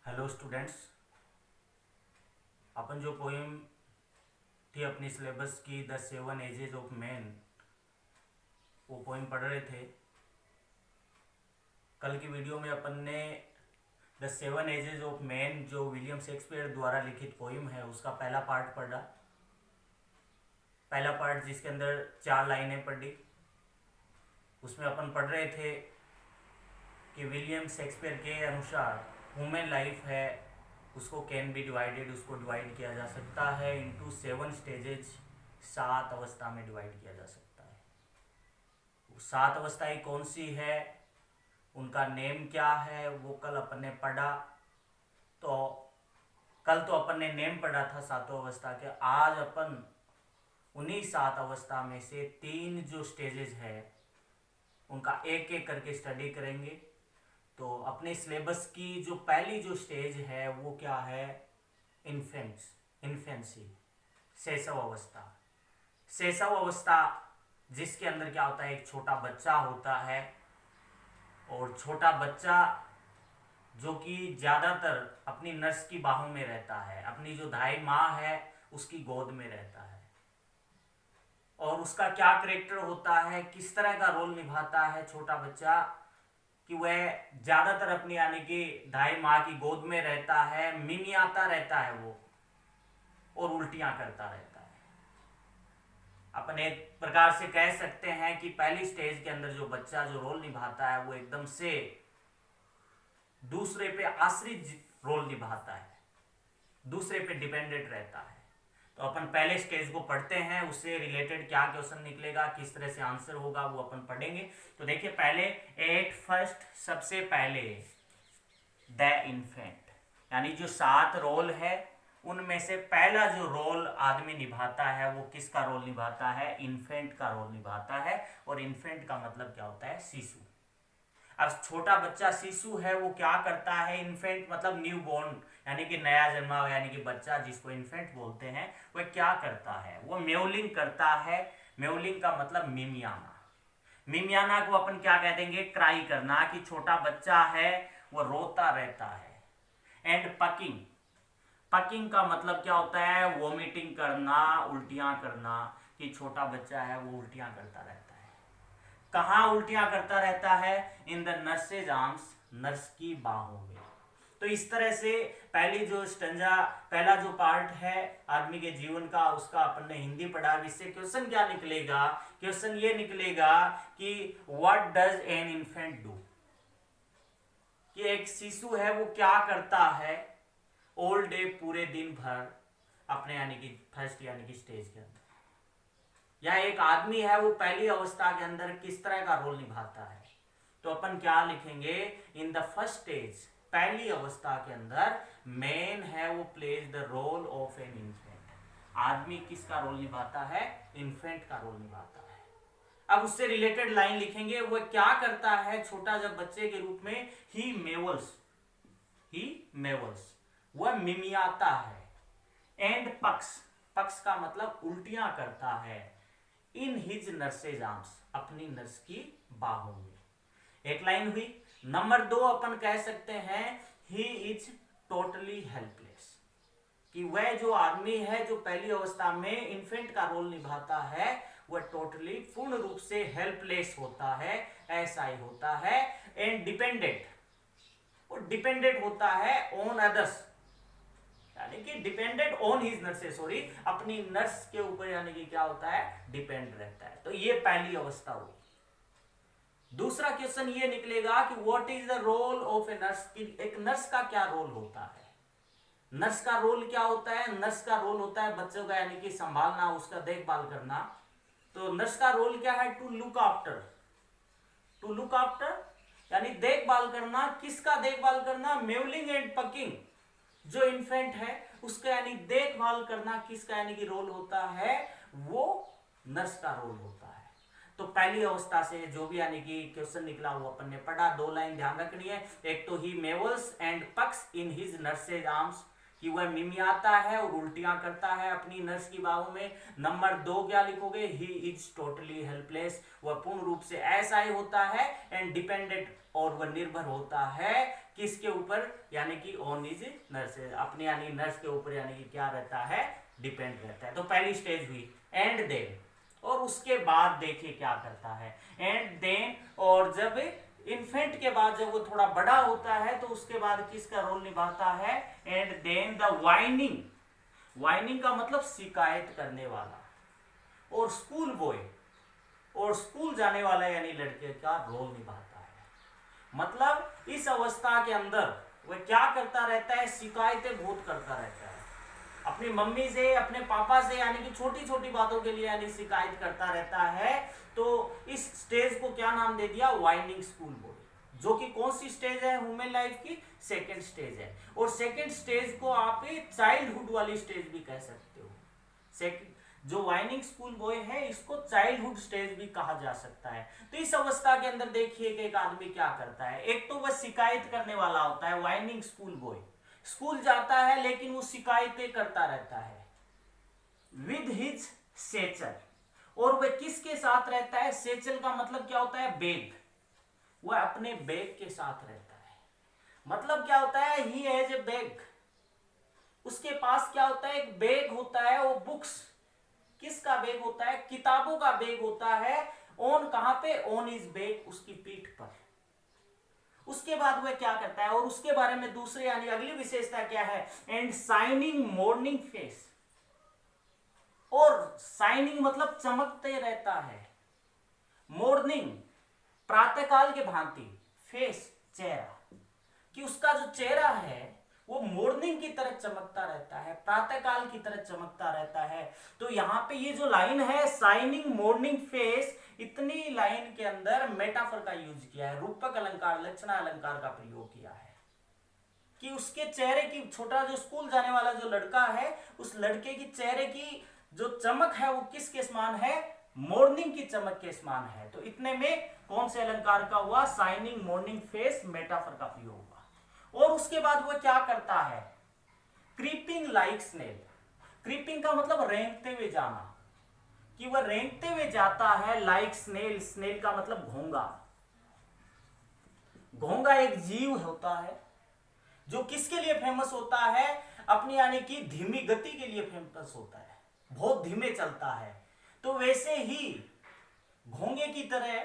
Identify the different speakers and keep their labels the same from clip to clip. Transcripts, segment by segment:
Speaker 1: Hello students. अपन जो poem थी अपनी सिलेबस की the seven ages of man, वो पोएम पढ़ रहे थे। कल की वीडियो में अपन ने the seven ages of man जो विलियम शेक्सपियर द्वारा लिखित पोएम है उसका पहला पार्ट पढ़ा। पहला पार्ट जिसके अंदर 4 लाइनें पढ़ी, उसमें अपन पढ़ रहे थे कि विलियम शेक्सपियर के अनुसार ह्यूमन लाइफ है उसको कैन बी डिवाइडेड, उसको डिवाइड किया जा सकता है इनटू 7 स्टेजेज, 7 अवस्था में डिवाइड किया जा सकता है। वो 7 अवस्थाएं कौन सी है, उनका नेम क्या है, वो कल अपन ने पढ़ा। तो कल तो अपन ने नेम पढ़ा था 7 अवस्था के। आज अपन उन्हीं 7 अवस्था में से 3 जो स्टेजेस है उनका एक एक करके स्टडी करेंगे। तो अपने सिलेबस की जो पहली जो स्टेज है वो क्या है, इन्फेंसी, शैशव अवस्था। शैशव अवस्था जिसके अंदर क्या होता है, एक छोटा बच्चा होता है और छोटा बच्चा जो कि ज़्यादातर अपनी नर्स की बाहों में रहता है, अपनी जो दाई माँ है उसकी गोद में रहता है। और उसका क्या करेक्टर होता है, किस तरह का रोल निभाता है छोटा बच्चा, कि वह ज्यादातर अपनी यानी कि दाई माँ की गोद में रहता है, मिमियाता रहता है वो, और उल्टियां करता रहता है। अपन एक प्रकार से कह सकते हैं कि पहली स्टेज के अंदर जो बच्चा जो रोल निभाता है वो एकदम से दूसरे पे आश्रित रोल निभाता है, दूसरे पे डिपेंडेंट रहता है। तो अपन पहले स्टेज को पढ़ते हैं, उससे रिलेटेड क्या क्वेश्चन निकलेगा, किस तरह से आंसर होगा वो अपन पढ़ेंगे। तो देखिए पहले एट फर्स्ट, सबसे पहले द इन्फेंट, यानी जो 7 रोल है उनमें से पहला जो रोल आदमी निभाता है वो किसका रोल निभाता है, इन्फेंट का रोल निभाता है। और इन्फेंट का मतलब क्या होता है, शिशु। अब छोटा बच्चा शिशु है वो क्या करता है, इन्फेंट मतलब न्यू बॉर्न यानी कि नया जन्मा यानी कि बच्चा जिसको इन्फेंट बोलते हैं, वह क्या करता है, वो म्योलिंग करता है। म्योलिंग का मतलब मिमियाना। मिमियाना को अपन क्या कह देंगे, क्राई करना, कि छोटा बच्चा है वो रोता रहता है। एंड पकिंग, पकिंग का मतलब क्या होता है, वोमिटिंग करना, उल्टियां करना, कि छोटा बच्चा है वो उल्टियां करता रहता है। कहाँ उल्टियां करता रहता है, in the nurses arms, nurse की बाहों में। तो इस तरह से पहली जो स्टंजा, पहला जो पार्ट है आदमी के जीवन का, उसका अपन ने हिंदी पढ़ा। इससे क्वेश्चन क्या निकलेगा, क्वेश्चन ये निकलेगा कि what does an infant do, कि एक शिशु है वो क्या करता है ऑल डे, पूरे दिन भर अपने यानी कि फर्स्ट यानी कि स्टेज के अंदर, या एक आदमी है वो पहली अवस्था के अंदर किस तरह का रोल निभाता है। तो अपन क्या लिखेंगे, इन द फर्स्ट स्टेज, पहली अवस्था के अंदर मैन है वो plays the role of an infant. आदमी किसका रोल निभाता है, इन्फेंट का रोल निभाता है। अब उससे रिलेटेड लाइन लिखेंगे, वो क्या करता है छोटा जब बच्चे के रूप में, ही मेवल्स, वह मिमियाता है। एंड पक्स, पक्स का मतलब उल्टियां करता है, इन हिज नर्सेज आर्म्स, अपनी नर्स की बाहों में। एक लाइन हुई। नंबर 2 अपन कह सकते हैं, ही इज टोटली हेल्पलेस, कि वह जो आदमी है जो पहली अवस्था में इन्फेंट का रोल निभाता है वह टोटली पूर्ण रूप से हेल्पलेस होता है, ऐसा ही होता है। एंड डिपेंडेंट, वो डिपेंडेंट होता है ऑन अदर्स, यानी कि dependent on his nurses, sorry, अपनी नर्स के ऊपर यानी कि क्या होता है, डिपेंड रहता है। तो ये पहली अवस्था हुई। दूसरा क्वेश्चन ये निकलेगा कि what is the role of a nurse, कि एक नर्स का क्या रोल होता है। नर्स का रोल क्या होता है, नर्स का रोल होता है बच्चों का यानी कि संभालना, उसका देखभाल करना। तो नर्स का रोल क्या है, to look after, to look after यानी देखभाल करना। किसका देखभाल करना, मेवलिंग एंड पकिंग, जो इन्फेंट है उसका यानी देखभाल करना किसका यानी कि रोल होता है, वो नर्स का रोल होता है। तो पहली अवस्था से जो भी यानी कि क्वेश्चन निकला वो अपन ने पढ़ा। 2 लाइन ध्यान रखनी है, एक तो he mewls and pukes in his nurse's arms, कि वह मिमियाता है और उल्टियां करता है अपनी नर्स की बाहों में। नंबर 2 क्या लिखोगे, ही इज टोटली हेल्पलेस, वह पूर्ण रूप से ऐसा ही होता है। एंड डिपेंडेंट, और वह निर्भर होता है किसके ऊपर, यानी कि ऑन इज नर्स, अपने यानी नर्स के ऊपर यानी कि क्या रहता है, डिपेंड रहता है। तो पहली स्टेज हुई। एंड देन, और उसके बाद देखिए क्या करता है, एंड देन, और जब इन्फेंट के बाद जब वो थोड़ा बड़ा होता है तो उसके बाद किसका रोल निभाता है, and then the whining, whining का मतलब शिकायत करने वाला, और स्कूल बॉय, और स्कूल जाने वाला यानी लड़के का रोल निभाता है। मतलब इस अवस्था के अंदर वह क्या करता रहता है, शिकायतें बहुत करता रहता है अपनी मम्मी से, अपने पापा से, यानी कि छोटी छोटी बातों के लिए यानी शिकायत करता रहता है। तो इस स्टेज को क्या नाम दे दिया, वाइनिंग स्कूल बॉय, जो कि कौन सी स्टेज है ह्यूमन लाइफ की, सेकंड स्टेज है। और सेकंड स्टेज को आप चाइल्डहुड वाली स्टेज भी कह सकते हो। सेकंड जो वाइनिंग स्कूल बॉय है इसको चाइल्डहुड स्टेज भी कहा जा सकता है। तो इस अवस्था के अंदर देखिए कि एक आदमी क्या करता है, एक तो वह शिकायत करने वाला होता है, वाइनिंग स्कूल बॉय स्कूल जाता है लेकिन वो शिकायतें करता रहता है विद हिज सेचल, और वह किसके साथ रहता है, सेचल का मतलब क्या होता है, बैग, वह अपने बैग के साथ रहता है। मतलब क्या होता है, ही हैज ए बैग, उसके पास क्या होता है, एक बैग होता है, वो बुक्स, किसका बैग होता है, किताबों का बैग होता है। ऑन कहां पे, ऑन इज बैग, उसकी पीठ पर। उसके बाद वह क्या करता है, और उसके बारे में दूसरे यानी अगली विशेषता क्या है, एंड शाइनिंग मॉर्निंग फेस, और शाइनिंग मतलब चमकते रहता है, मॉर्निंग प्रातःकाल के भांति, फेस चेहरा, कि उसका जो चेहरा है वो मॉर्निंग की तरह चमकता रहता है, प्रातःकाल की तरह चमकता रहता है। तो यहाँ पे ये जो लाइन है शाइनिंग मॉर्निंग फेस, इतनी लाइन के अंदर मेटाफर का यूज किया है, रूपक अलंकार, लक्षण अलंकार का प्रयोग किया है कि उसके चेहरे की, छोटा जो स्कूल जाने वाला जो लड़का है, उस लड़के की चेहरे की जो चमक है वो किसके समान है, मॉर्निंग की चमक के समान है। तो इतने में कौन से अलंकार का हुआ, शाइनिंग मॉर्निंग फेस, मेटाफर का प्रयोग हुआ। और उसके बाद वह क्या करता है, क्रीपिंग लाइक स्नेल, क्रीपिंग का मतलब रेंगते हुए जाना, कि वह रेंगते हुए जाता है, लाइक स्नेल, स्नेल का मतलब घोंगा, घोंगा एक जीव होता है जो किसके लिए फेमस होता है, अपनी यानी कि धीमी गति के लिए फेमस होता है, बहुत धीमे चलता है। तो वैसे ही घोंगे की तरह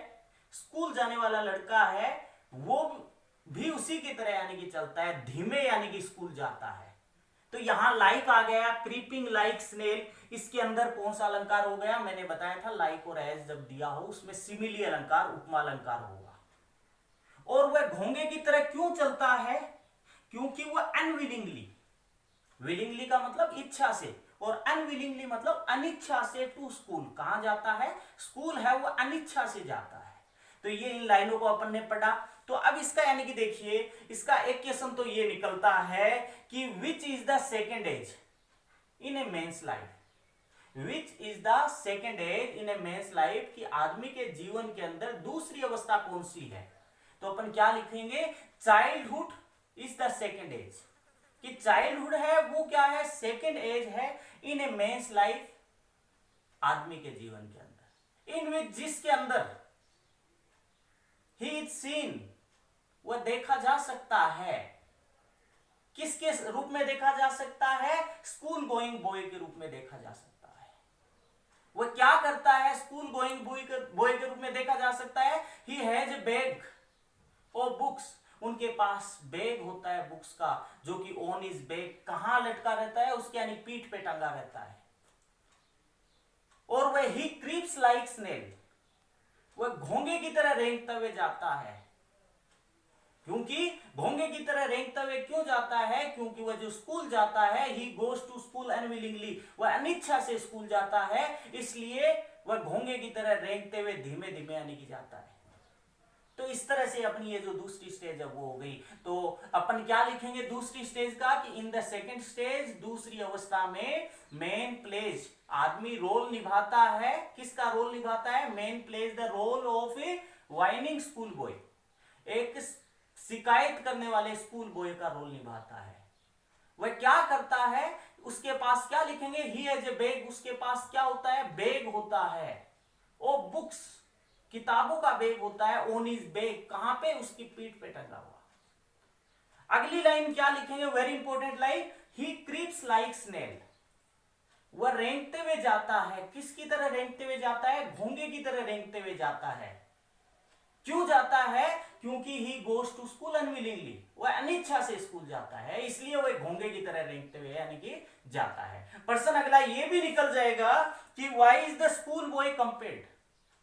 Speaker 1: स्कूल जाने वाला लड़का है, वो भी उसी की तरह यानी कि चलता है, धीमे यानी कि स्कूल जाता है। तो यहां लाइक आ गया, क्रीपिंग लाइक स्नेल, इसके अंदर कौन सा अलंकार हो गया, मैंने बताया था लाइक और एज जब दिया हो उसमें सिमिली अलंकार, उपमा अलंकार होगा। और वह घोंगे की तरह क्यों चलता है, क्योंकि वह अनविलिंगली, विलिंगली का मतलब इच्छा से, और अनविलिंगली मतलब अनिच्छा से टू स्कूल, कहां जाता है, स्कूल है वो अनिच्छा से जाता है। तो ये इन लाइनों को अपन ने पढ़ा। तो अब इसका यानी कि देखिए, इसका एक क्वेश्चन तो ये निकलता है कि which is the second age in a man's life, which is the second age in a man's life, कि आदमी के जीवन के अंदर दूसरी अवस्था कौन सी है। तो अपन क्या लिखेंगे, childhood is the second age, कि चाइल्डहुड है वो क्या है, सेकेंड एज है इन ए मेंस लाइफ, आदमी के जीवन के अंदर, इन विच जिसके अंदर ही इज सीन, वह देखा जा सकता है, किसके रूप में देखा जा सकता है, स्कूल गोइंग बॉय के रूप में देखा जा सकता है। वह क्या करता है, स्कूल गोइंग बॉय के रूप में देखा जा सकता है, ही हैज ए बैग और बुक्स, उनके पास बैग होता है बुक्स का, जो कि ऑन इज बैग, कहां लटका रहता है, उसके यानी पीठ पे टंगा रहता है। और वह ही क्रीप्स लाइक स्नेल, वह घोंगे की तरह रेंगते हुए जाता है। क्योंकि घोंगे की तरह रेंगते हुए क्यों जाता है, क्योंकि वह जो स्कूल जाता है, he goes to school unwillingly, वह अनिच्छा से स्कूल जाता है, इसलिए वह घोंगे की तरह रेंगते हुए धीमे धीमे यानी कि जाता है। तो इस तरह से अपनी ये जो दूसरी स्टेज है वो हो गई। तो अपन क्या लिखेंगे दूसरी स्टेज का, कि इन द सेकेंड स्टेज, दूसरी अवस्था में मेन प्लेज, आदमी रोल निभाता है, किसका रोल निभाता है, man plays the role of a whining school boy, एक शिकायत करने वाले स्कूल बॉय का रोल निभाता है। वह क्या करता है, उसके पास क्या लिखेंगे, ही हैज ए बैग, उसके पास क्या होता है, बैग होता है, ओ बुक्स, किताबों का बैग होता है, ओन इज बैग, कहां पे, उसकी पीठ पे टंगा हुआ। अगली लाइन क्या लिखेंगे, वेरी इंपॉर्टेंट लाइन, ही क्रीप्स लाइक स्नेल, वह रेंगते हुए जाता है। किसकी तरह रेंगते हुए जाता है, घोंगे की तरह रेंगते हुए जाता है। क्यों जाता है, क्योंकि he goes to school unwillingly, वह अनिच्छा से स्कूल जाता है, इसलिए वह घोंगे की तरह रेंगते हुए यानी कि जाता है। प्रश्न अगला ये भी निकल जाएगा कि why is the school boy compared,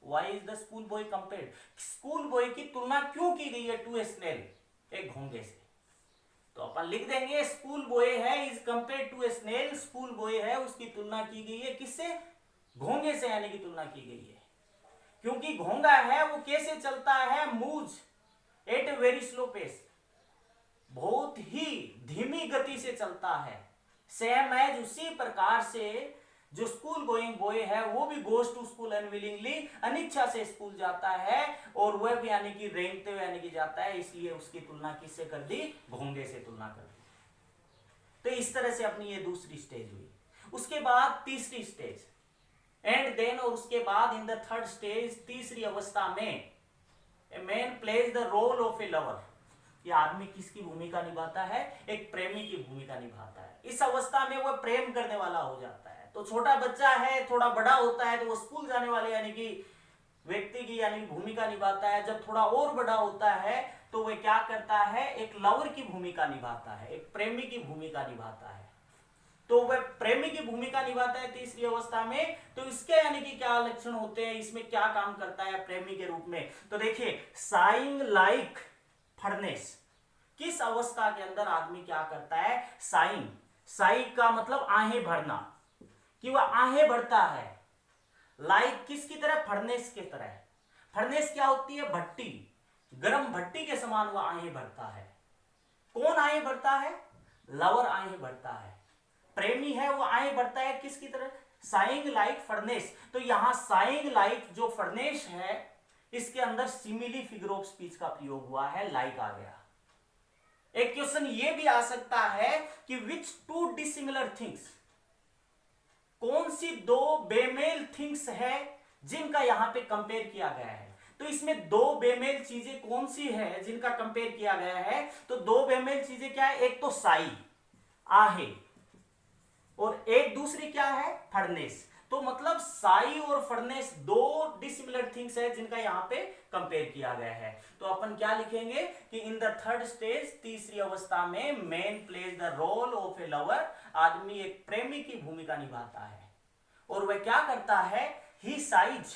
Speaker 1: why is the school boy compared, school boy की तुलना क्यों की गई है टू ए स्नेल, एक घोंगे से। तो अपन लिख देंगे स्कूल बॉय है is compared to a snail, school boy है उसकी तुलना की गई है किससे, घोंगे से, यानी कि तुलना की गई है। क्योंकि घोंगा है वो कैसे चलता है, moves at a very slow pace, बहुत ही धीमी गति से चलता है। सेम एज, उसी प्रकार से जो स्कूल गोइंग बॉय है वो भी गोज टू स्कूल अनविलिंगली, अनिच्छा से स्कूल जाता है, और वह भी यानी कि रेंगते हुए यानी कि जाता है, इसलिए उसकी तुलना किससे कर दी, घोंगे से तुलना कर दी। तो इस तरह से अपनी ये दूसरी स्टेज हुई। उसके बाद तीसरी स्टेज, एंड देन, और उसके बाद इन द थर्ड स्टेज, तीसरी अवस्था में, a man plays the role of a lover, ये आदमी किसकी भूमिका निभाता है, एक प्रेमी की भूमिका निभाता है। इस अवस्था में वह प्रेम करने वाला हो जाता है। तो छोटा बच्चा है, थोड़ा बड़ा होता है तो वो स्कूल जाने वाले यानी कि व्यक्ति की यानी भूमिका निभाता है। जब थोड़ा और बड़ा होता है तो वह क्या करता है, एक लवर की भूमिका निभाता है, एक प्रेमी की भूमिका निभाता है। तो वह प्रेमी की भूमिका निभाता है तीसरी अवस्था में। तो इसके यानी कि क्या लक्षण होते हैं, इसमें क्या काम करता है प्रेमी के रूप में, तो देखिए, साइंग लाइक फर्नेस, किस अवस्था के अंदर आदमी क्या करता है, साइंग, साइंग का मतलब आहें भरना, कि वह आहें भरता है, लाइक किसकी तरह, फर्नेस की तरह। फर्नेस क्या होती है, भट्टी, गर्म भट्टी के समान वह आहें भरता है। कौन आहें भरता है, लवर आहें भरता है, प्रेमी है वो आहें भरता है किसकी तरह, साइंग लाइक फर्नेस। तो यहां साइंग लाइक जो फर्नेस है, इसके अंदर सिमिली फिगर ऑफ स्पीच का प्रयोग हुआ है, लाइक आ गया। एक क्वेश्चन ये भी आ सकता है कि विच टू डिसिमिलर थिंग्स, कौन सी दो बेमेल थिंग्स है जिनका यहां पे कंपेयर किया गया है। तो इसमें दो बेमेल चीजें कौन सी है जिनका कंपेयर किया गया है, तो दो बेमेल चीजें क्या है, एक तो साई, आहे, और एक दूसरी क्या है, फर्नेस। तो मतलब साई और फर्नेस दो डिसिमिलर थिंग्स है जिनका यहां पे कंपेयर किया गया है। तो अपन क्या लिखेंगे कि इन द थर्ड स्टेज, तीसरी अवस्था में, man plays the role of a lover, आदमी एक प्रेमी की भूमिका निभाता है। और वह क्या करता है, ही साइज,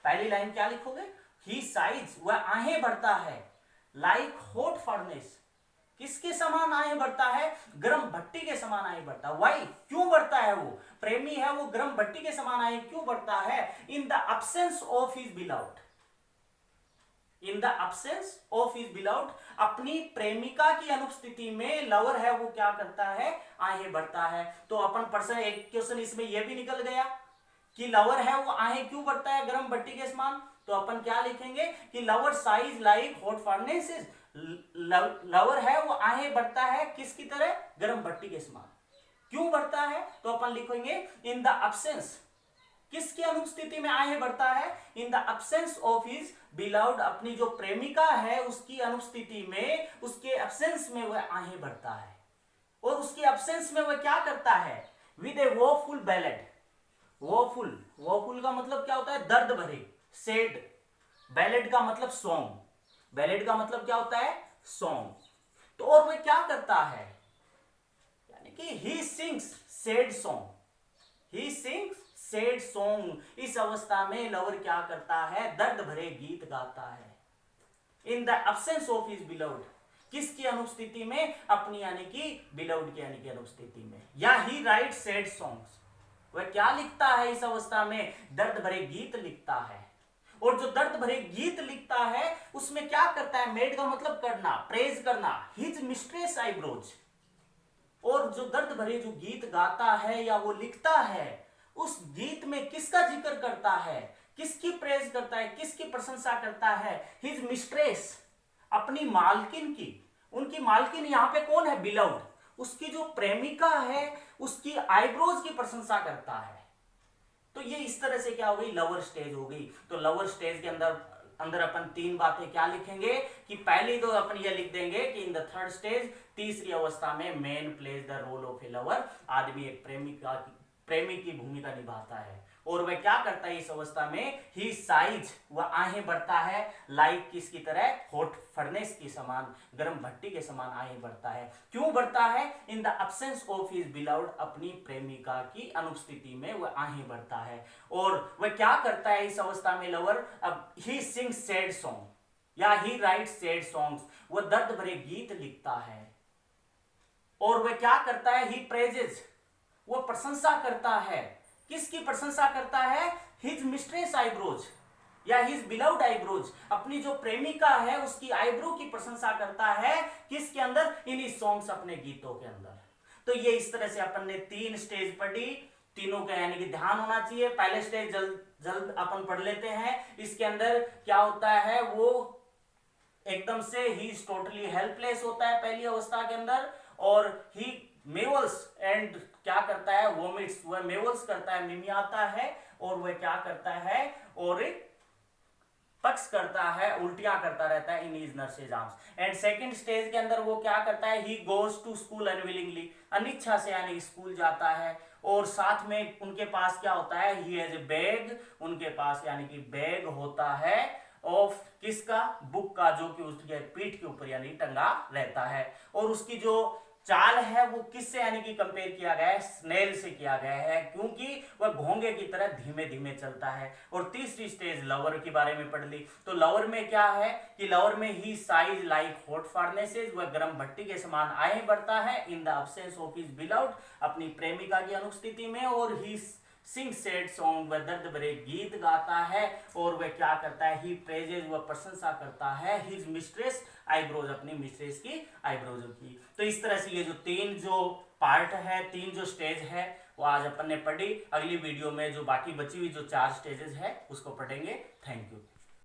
Speaker 1: पहली लाइन क्या लिखोगे, ही साइज, वह आहें भरता है, लाइक हॉट फर्नेस, किसके समान आहें भरता है, गर्म भट्टी के समान आहें भरता है। वाई, क्यों भरता है, वो प्रेमी है, वो गर्म भट्टी के समान आहें क्यों भरता है, in the absence of his beloved, in the absence of his beloved, अपनी प्रेमिका की अनुपस्थिति में लवर है वो क्या करता है, आहें भरता है। तो अपन पर्सन, एक क्वेश्चन इसमें यह भी निकल गया कि लवर है वो आहें क्यों भरता है गर्म भट्टी के समान। तो अपन क्या लिखेंगे कि lover size like hot furnaces, lover है वो आहें भरता है किसकी तरह, गर्म भट्टी के समान। क्यों भरता है, तो अपन लिखेंगे इन द अब्सेंस, किसकी अनुपस्थिति में आहें भरता है, in the absence of his beloved, अपनी जो प्रेमिका है उसकी अनुपस्थिति में, उसके अब्सेंस में वह आहें भरता है। और उसके अब्सेंस में वह क्या करता है, with A woeful ballad, woeful, woeful का मतलब क्या होता है, दर्द भरे, सैड, बैलेड का मतलब सॉन्ग, बैलेड का मतलब क्या होता है, सॉन्ग। तो और वह क्या करता है, यानी कि he sings sad song, he sings sad song, इस अवस्था में लवर क्या करता है, दर्द भरे गीत गाता है। In the absence of his beloved, किसकी अनुपस्थिति में, अपनी यानी कि बिलव्ड की यानी कि अनुपस्थिति में। या ही राइट सैड सॉन्ग्स, वह क्या लिखता है इस अवस्था में, दर्द भरे गीत लिखता है। और जो दर्द भरे गीत लिखता है उसमें क्या करता है, मेड का मतलब करना, प्रेज करना, हिज मिस्ट्रेस आईब्रोज, और जो दर्द भरे जो गीत गाता है या वो लिखता है, उस गीत में किसका जिक्र करता है, किसकी प्रेज करता है, किसकी प्रशंसा करता है, हिज मिस्ट्रेस, अपनी मालकिन की। उनकी मालकिन यहां पे कौन है, बिलव्ड, उसकी जो प्रेमिका है उसकी आईब्रोज की प्रशंसा करता है। तो ये इस तरह से क्या हो गई, लवर स्टेज हो गई। तो लवर स्टेज के अंदर अंदर अपन तीन बातें क्या लिखेंगे कि पहली दो अपन ये लिख देंगे कि इन द थर्ड स्टेज, तीसरी अवस्था में man plays the role of a lover, आदमी एक प्रेमी की भूमिका निभाता है। और वह क्या करता है इस अवस्था में, ही साइज, वह आहें बढ़ता है, लाइक किसकी तरह, हॉट फर्नेस की समान, गर्म भट्टी के समान आहें बढ़ता है। क्यों बढ़ता है, in the absence of his beloved, अपनी प्रेमिका की अनुपस्थिति में वह आहें बढ़ता है। और वह क्या करता है इस अवस्था में लवर, अब ही सिंग्स सैड सॉन्ग या ही राइट्स सैड सॉन्ग्स, वह दर्द भरे गीत लिखता है। और वह क्या करता है, ही प्रेजेस, वह प्रशंसा करता है, किसकी प्रशंसा करता है, हिज मिस्ट्रेस आईब्रोज या हिज बिलव्ड आईब्रोज, अपनी जो प्रेमिका है उसकी आईब्रो की प्रशंसा करता है, किसके अंदर, इन हिज सॉन्ग्स, अपने गीतों के अंदर। तो ये इस तरह से अपन ने तीन स्टेज पढ़ी, तीनों का यानी कि ध्यान होना चाहिए। पहले स्टेज जल्द अपन पढ़ लेते हैं। इसके अंदर क्या होता है, वो एकदम से ही इज टोटली हेल्पलेस होता है पहली अवस्था के अंदर, और ही मेवल्स एंड क्या करता है, वोमिट्स, वह मेवल्स करता है, मिमियाता है, और वह क्या करता है, और पक्ष करता है, उल्टियां करता रहता है in his nurse's arms. And second stage के अंदर वो क्या करता है, he goes to school unwillingly, अनिच्छा से यानी स्कूल जाता है, और साथ में उनके पास क्या होता है, ही हैज ए बैग, उनके पास यानी कि बैग होता है ऑफ किसका, बुक का, जो कि उसके पीठ के ऊपर यानी टंगा रहता है। और उसकी जो चाल है वो किससे यानी कि कंपेयर किया गया है, स्नेल से किया गया है, क्योंकि वह घोंगे की तरह धीमे धीमे चलता है। और तीसरी स्टेज लवर के बारे में पढ़ ली। तो लवर में क्या है कि लवर में ही साइज लाइक हॉट फर्नेसेस, वह गर्म भट्टी के समान आए बढ़ता है, in the absence of his beloved, अपनी प्रेमिका की अनुपस्थिति में, और ही सिंग सैड सॉन्ग, वह दर्द भरे गीत गाता है। और वह क्या करता है, ही प्रेजेज, वह प्रशंसा करता है, हिज मिस्ट्रेस आईब्रोज, अपनी मिस्ट्रेस की आईब्रोज की। तो इस तरह से ये जो तीन जो पार्ट है, तीन जो स्टेज है, वो आज अपन ने पढ़ी। अगली वीडियो में जो बाकी बची हुई जो 4 स्टेजेस है उसको पढ़ेंगे। Thank you.